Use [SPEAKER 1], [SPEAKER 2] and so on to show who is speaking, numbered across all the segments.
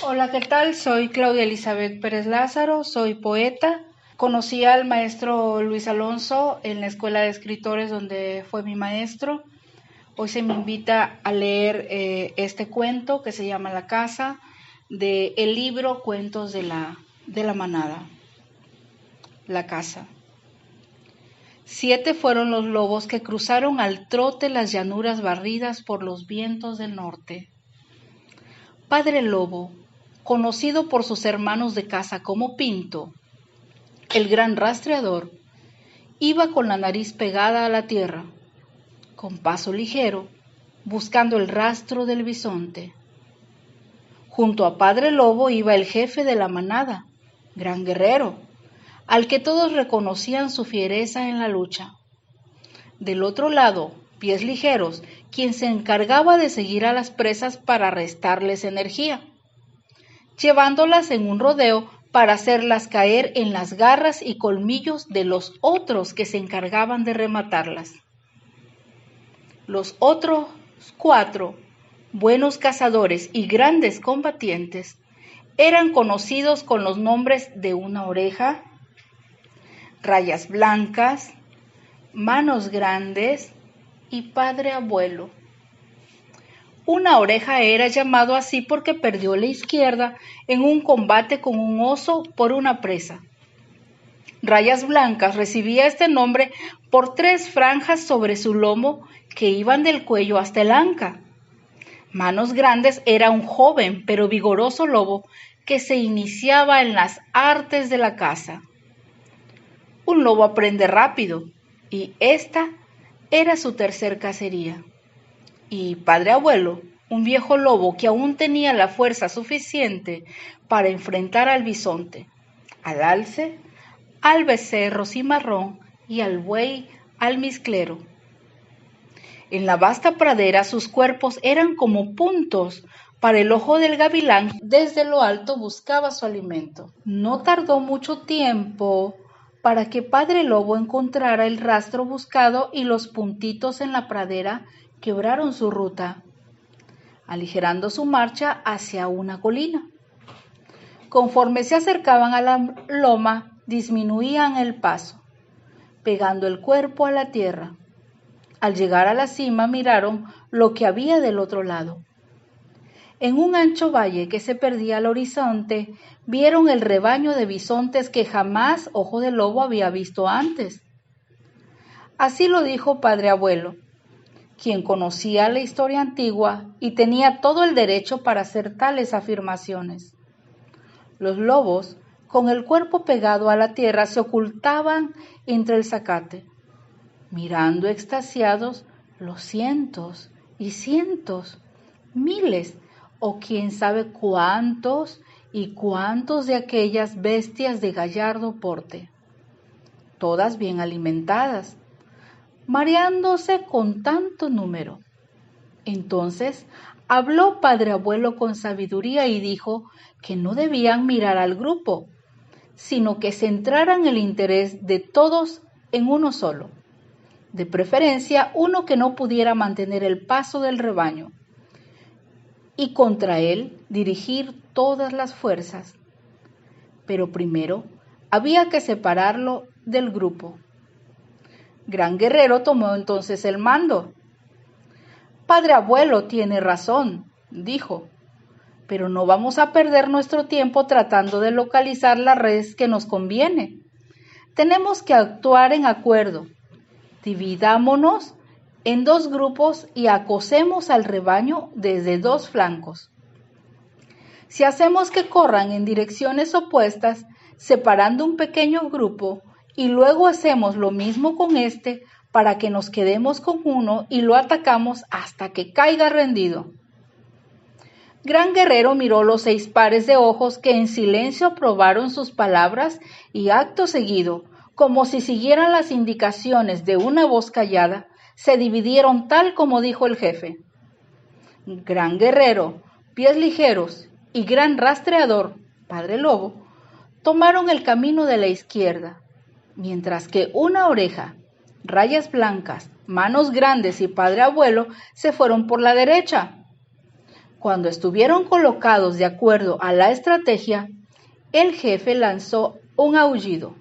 [SPEAKER 1] Hola, ¿qué tal? Soy Claudia Elizabeth Pérez Lázaro, soy poeta. Conocí al maestro Luis Alonso en la Escuela de Escritores donde fue mi maestro. Hoy se me invita a leer este cuento que se llama La Casa, del libro Cuentos de la Manada. La Casa. 7 fueron los lobos que cruzaron al trote las llanuras barridas por los vientos del norte. Padre Lobo, conocido por sus hermanos de casa como Pinto, el gran rastreador, iba con la nariz pegada a la tierra, con paso ligero, buscando el rastro del bisonte. Junto a Padre Lobo iba el jefe de la manada, gran guerrero, al que todos reconocían su fiereza en la lucha. Del otro lado, Pies Ligeros, quien se encargaba de seguir a las presas para restarles energía, llevándolas en un rodeo para hacerlas caer en las garras y colmillos de los otros que se encargaban de rematarlas. Los otros 4, buenos cazadores y grandes combatientes, eran conocidos con los nombres de Una Oreja, Rayas Blancas, Manos Grandes y Padre Abuelo. Una Oreja era llamado así porque perdió la izquierda en un combate con un oso por una presa. Rayas Blancas recibía este nombre por 3 franjas sobre su lomo que iban del cuello hasta el anca. Manos Grandes era un joven pero vigoroso lobo que se iniciaba en las artes de la caza. Un lobo aprende rápido y esta era su tercer cacería. Y Padre Abuelo, un viejo lobo que aún tenía la fuerza suficiente para enfrentar al bisonte, al alce, al becerro cimarrón y al buey almizclero. En la vasta pradera sus cuerpos eran como puntos para el ojo del gavilán. Desde lo alto buscaba su alimento. No tardó mucho tiempo para que Padre Lobo encontrara el rastro buscado y los puntitos en la pradera quebraron su ruta, aligerando su marcha hacia una colina. Conforme se acercaban a la loma, disminuían el paso, pegando el cuerpo a la tierra. Al llegar a la cima miraron lo que había del otro lado. En un ancho valle que se perdía al horizonte, vieron el rebaño de bisontes que jamás Ojo de Lobo había visto antes. Así lo dijo Padre Abuelo, quien conocía la historia antigua y tenía todo el derecho para hacer tales afirmaciones. Los lobos, con el cuerpo pegado a la tierra, se ocultaban entre el zacate, mirando extasiados los cientos y cientos, miles o quién sabe cuántos y cuántos de aquellas bestias de gallardo porte, todas bien alimentadas, mareándose con tanto número. Entonces habló Padre Abuelo con sabiduría y dijo que no debían mirar al grupo, sino que centraran el interés de todos en uno solo, de preferencia uno que no pudiera mantener el paso del rebaño, y contra él dirigir todas las fuerzas. Pero primero había que separarlo del grupo. Gran Guerrero tomó entonces el mando. Padre Abuelo tiene razón, dijo, pero no vamos a perder nuestro tiempo tratando de localizar la res que nos conviene. Tenemos que actuar en acuerdo. Dividámonos en 2 grupos y acosemos al rebaño desde 2 flancos. Si hacemos que corran en direcciones opuestas, separando un pequeño grupo, y luego hacemos lo mismo con este para que nos quedemos con uno y lo atacamos hasta que caiga rendido. Gran Guerrero miró los 6 pares de ojos que en silencio aprobaron sus palabras y acto seguido, como si siguieran las indicaciones de una voz callada, se dividieron tal como dijo el jefe. Gran Guerrero, Pies Ligeros y Gran Rastreador, Padre Lobo, tomaron el camino de la izquierda, mientras que Una Oreja, Rayas Blancas, Manos Grandes y Padre Abuelo se fueron por la derecha. Cuando estuvieron colocados de acuerdo a la estrategia, el jefe lanzó un aullido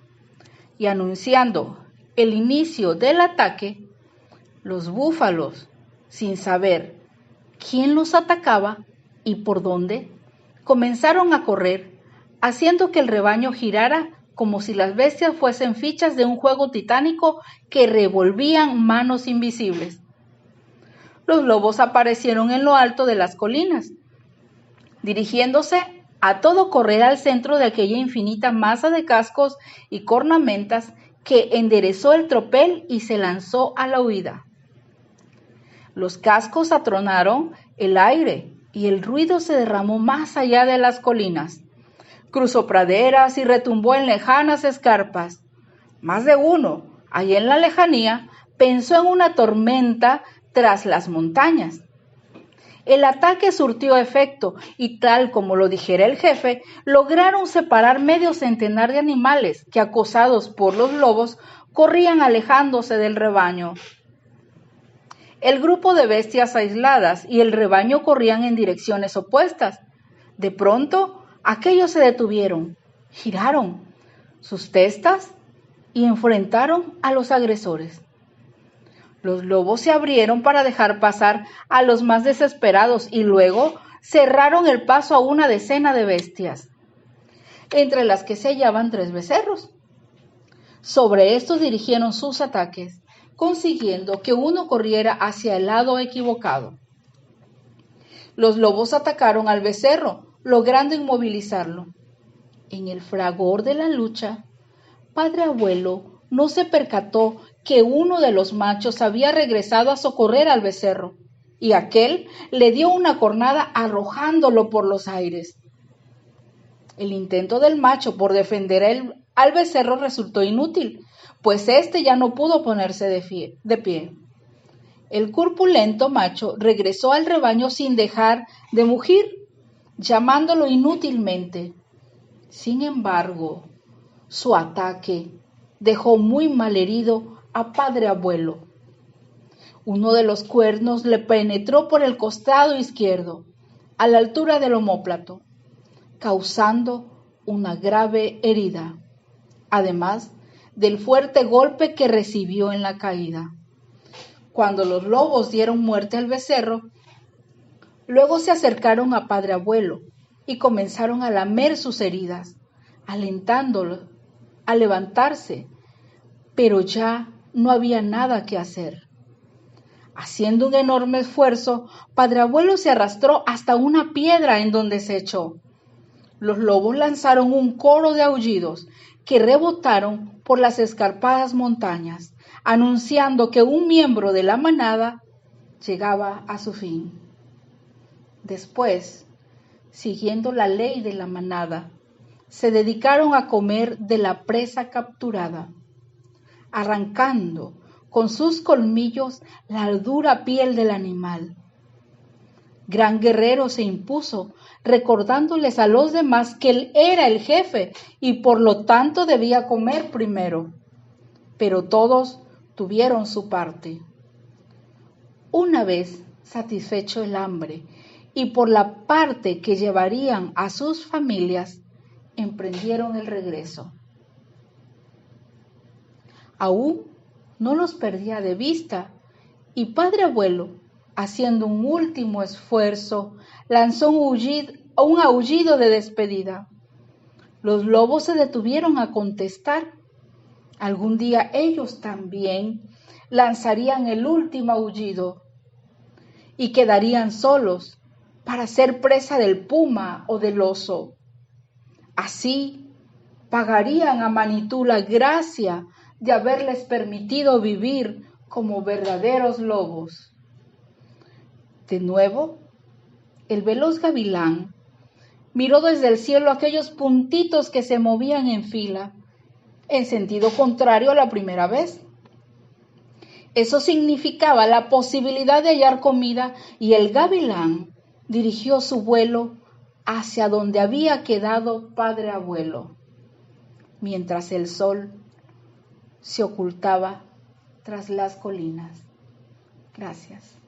[SPEAKER 1] y anunciando el inicio del ataque, los búfalos, sin saber quién los atacaba y por dónde, comenzaron a correr, haciendo que el rebaño girara como si las bestias fuesen fichas de un juego titánico que revolvían manos invisibles. Los lobos aparecieron en lo alto de las colinas, dirigiéndose a todo correr al centro de aquella infinita masa de cascos y cornamentas que enderezó el tropel y se lanzó a la huida. Los cascos atronaron el aire y el ruido se derramó más allá de las colinas. Cruzó praderas y retumbó en lejanas escarpas. Más de uno, allá en la lejanía, pensó en una tormenta tras las montañas. El ataque surtió efecto y tal como lo dijera el jefe, lograron separar medio centenar de animales que, acosados por los lobos, corrían alejándose del rebaño. El grupo de bestias aisladas y el rebaño corrían en direcciones opuestas. De pronto, aquellos se detuvieron, giraron sus testas y enfrentaron a los agresores. Los lobos se abrieron para dejar pasar a los más desesperados y luego cerraron el paso a una decena de bestias, entre las que se hallaban 3 becerros. Sobre estos dirigieron sus ataques, consiguiendo que uno corriera hacia el lado equivocado. Los lobos atacaron al becerro, logrando inmovilizarlo. En el fragor de la lucha, Padre Abuelo no se percató que uno de los machos había regresado a socorrer al becerro, y aquél le dio una cornada arrojándolo por los aires. El intento del macho por defender al becerro resultó inútil, pues éste ya no pudo ponerse de pie. El corpulento macho regresó al rebaño sin dejar de mugir, llamándolo inútilmente. Sin embargo, su ataque dejó muy malherido a Padre Abuelo. Uno de los cuernos le penetró por el costado izquierdo, a la altura del omóplato, causando una grave herida, además del fuerte golpe que recibió en la caída. Cuando los lobos dieron muerte al becerro, luego se acercaron a Padre Abuelo y comenzaron a lamer sus heridas, alentándolo a levantarse, pero ya no había nada que hacer. Haciendo un enorme esfuerzo, Padre Abuelo se arrastró hasta una piedra en donde se echó. Los lobos lanzaron un coro de aullidos que rebotaron por las escarpadas montañas, anunciando que un miembro de la manada llegaba a su fin. Después, siguiendo la ley de la manada, se dedicaron a comer de la presa capturada, arrancando con sus colmillos la dura piel del animal. Gran Guerrero se impuso, recordándoles a los demás que él era el jefe y por lo tanto debía comer primero. Pero todos tuvieron su parte. Una vez satisfecho el hambre y por la parte que llevarían a sus familias, emprendieron el regreso. Aún no los perdía de vista y Padre Abuelo, haciendo un último esfuerzo, lanzó un aullido de despedida. Los lobos se detuvieron a contestar. Algún día ellos también lanzarían el último aullido y quedarían solos para ser presa del puma o del oso. Así pagarían a Manitú la gracia de haberles permitido vivir como verdaderos lobos. De nuevo, el veloz gavilán miró desde el cielo aquellos puntitos que se movían en fila, en sentido contrario a la primera vez. Eso significaba la posibilidad de hallar comida y el gavilán dirigió su vuelo hacia donde había quedado Padre Abuelo, mientras el sol se ocultaba tras las colinas. Gracias.